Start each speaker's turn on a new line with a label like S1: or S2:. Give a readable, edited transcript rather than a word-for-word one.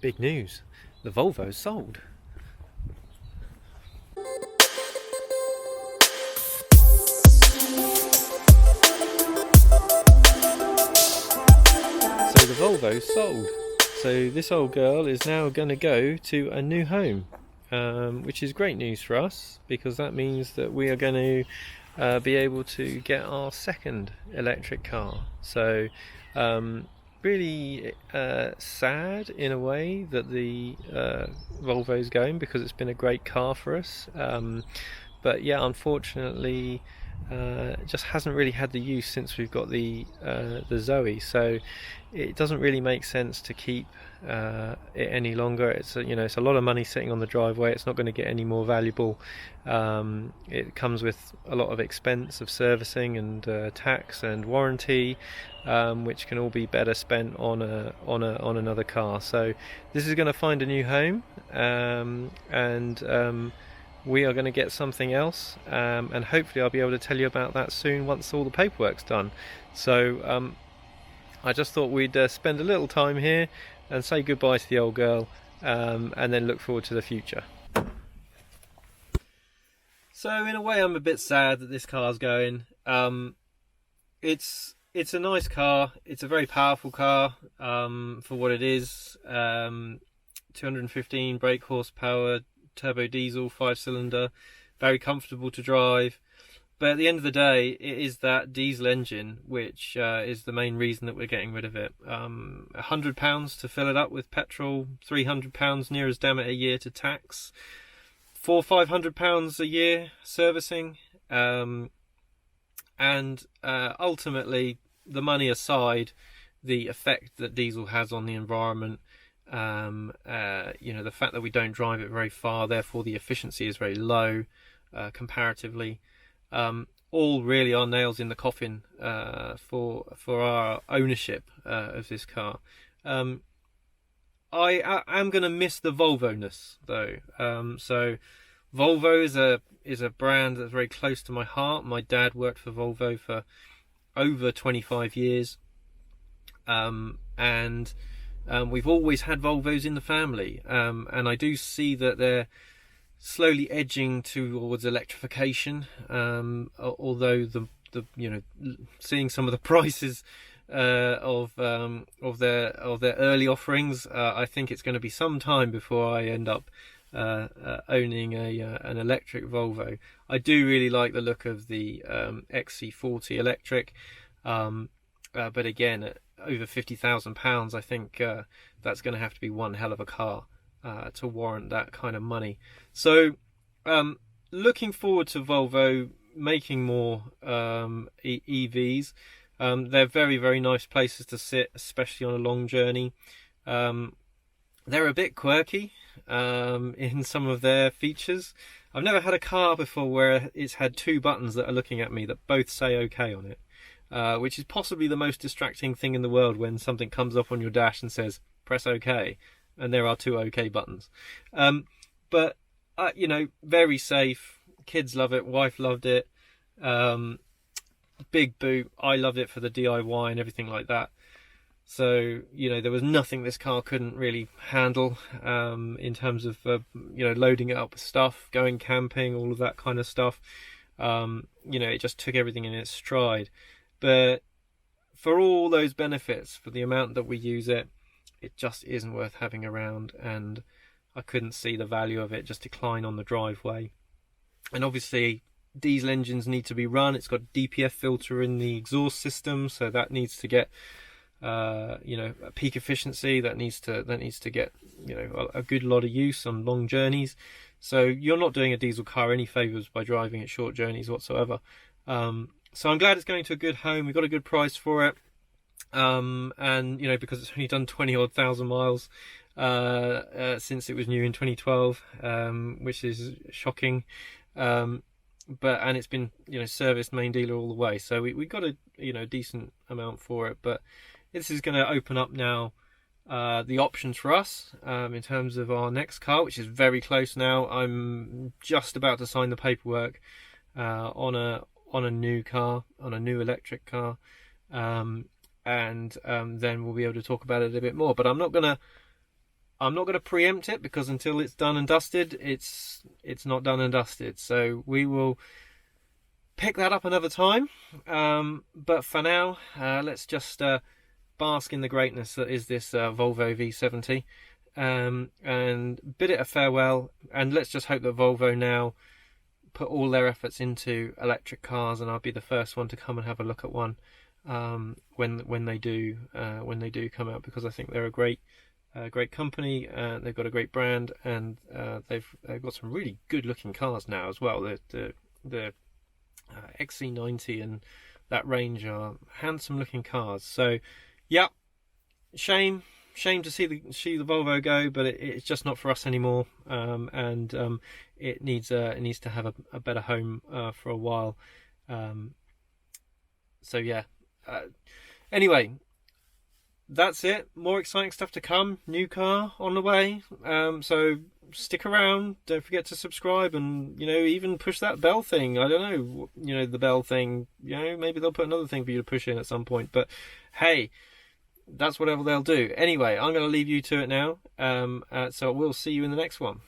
S1: Big news, the Volvo's sold. So the Volvo's sold. So this old girl is now going to go to a new home, which is great news for us because that means that we are going to be able to get our second electric car. So really sad in a way that the Volvo's going because it's been a great car for us. But yeah, unfortunately, it just hasn't really had the use since we've got the Zoe. So it doesn't really make sense to keep it any longer. It's it's a lot of money sitting on the driveway. It's not going to get any more valuable. It comes with a lot of expense of servicing and tax and warranty, which can all be better spent on another car. So this is going to find a new home, and we are going to get something else, and hopefully I'll be able to tell you about that soon once all the paperwork's done. So I just thought we'd spend a little time here and say goodbye to the old girl, and then look forward to the future. So in a way I'm a bit sad that this car's going. It's a nice car, it's a very powerful car for what it is. 215 brake horsepower, turbo diesel, 5-cylinder, very comfortable to drive. But at the end of the day, it is that diesel engine which is the main reason that we're getting rid of it. £100 to fill it up with petrol, £300 near as damn it a year to tax, £400-500 a year servicing, and ultimately, the money aside, the effect that diesel has on the environment. The fact that we don't drive it very far, therefore the efficiency is very low comparatively. All really are nails in the coffin for our ownership of this car. I am going to miss the Volvo-ness though. So Volvo is a brand that's very close to my heart. My dad worked for Volvo for over 25 years, and we've always had Volvos in the family, and I do see that they're slowly edging towards electrification. Although the seeing some of the prices of their early offerings, I think it's going to be some time before I end up owning an electric Volvo. I do really like the look of the XC40 electric, but again, at over £50,000, I think that's going to have to be one hell of a car to warrant that kind of money. So looking forward to Volvo making more EVs. They're very, very nice places to sit, especially on a long journey. They're a bit quirky in some of their features. I've never had a car before where it's had two buttons that are looking at me that both say OK on it, which is possibly the most distracting thing in the world when something comes up on your dash and says press OK, and there are two OK buttons. But very safe. Kids love it, wife loved it. Big boot. I loved it for the DIY and everything like that. So there was nothing this car couldn't really handle in terms of loading it up with stuff, going camping, all of that kind of stuff. It just took everything in its stride. But for all those benefits, for the amount that we use it, it just isn't worth having around, and I couldn't see the value of it just decline on the driveway. And obviously diesel engines need to be run. It's got a DPF filter in the exhaust system, so that needs to get a peak efficiency. That needs to get a good lot of use on long journeys. So you're not doing a diesel car any favors by driving it short journeys whatsoever. So I'm glad it's going to a good home. We got a good price for it, and because it's only done 20 odd thousand miles since it was new in 2012, which is shocking. And it's been serviced main dealer all the way, so we got a decent amount for it. But this is going to open up now the options for us in terms of our next car, which is very close now. I'm just about to sign the paperwork on a new car, on a new electric car, and then we'll be able to talk about it a bit more. But I'm not gonna I'm not going to preempt it, because until it's done and dusted, it's not done and dusted. So we will pick that up another time. But for now, let's just bask in the greatness that is this Volvo V70, and bid it a farewell. And let's just hope that Volvo now put all their efforts into electric cars, and I'll be the first one to come and have a look at one when they do come out, because I think they're a great company. They've got a great brand, and they've got some really good looking cars now as well. The XC90 and that range are handsome looking cars. So yeah, shame to see the Volvo go, but it's just not for us anymore. And it needs to have a better home for a while. So yeah. Anyway, that's it. More exciting stuff to come. New car on the way. So stick around. Don't forget to subscribe, and even push that bell thing. I don't know, the bell thing. Maybe they'll put another thing for you to push in at some point. But hey, that's whatever they'll do. Anyway, I'm going to leave you to it now. So we'll see you in the next one.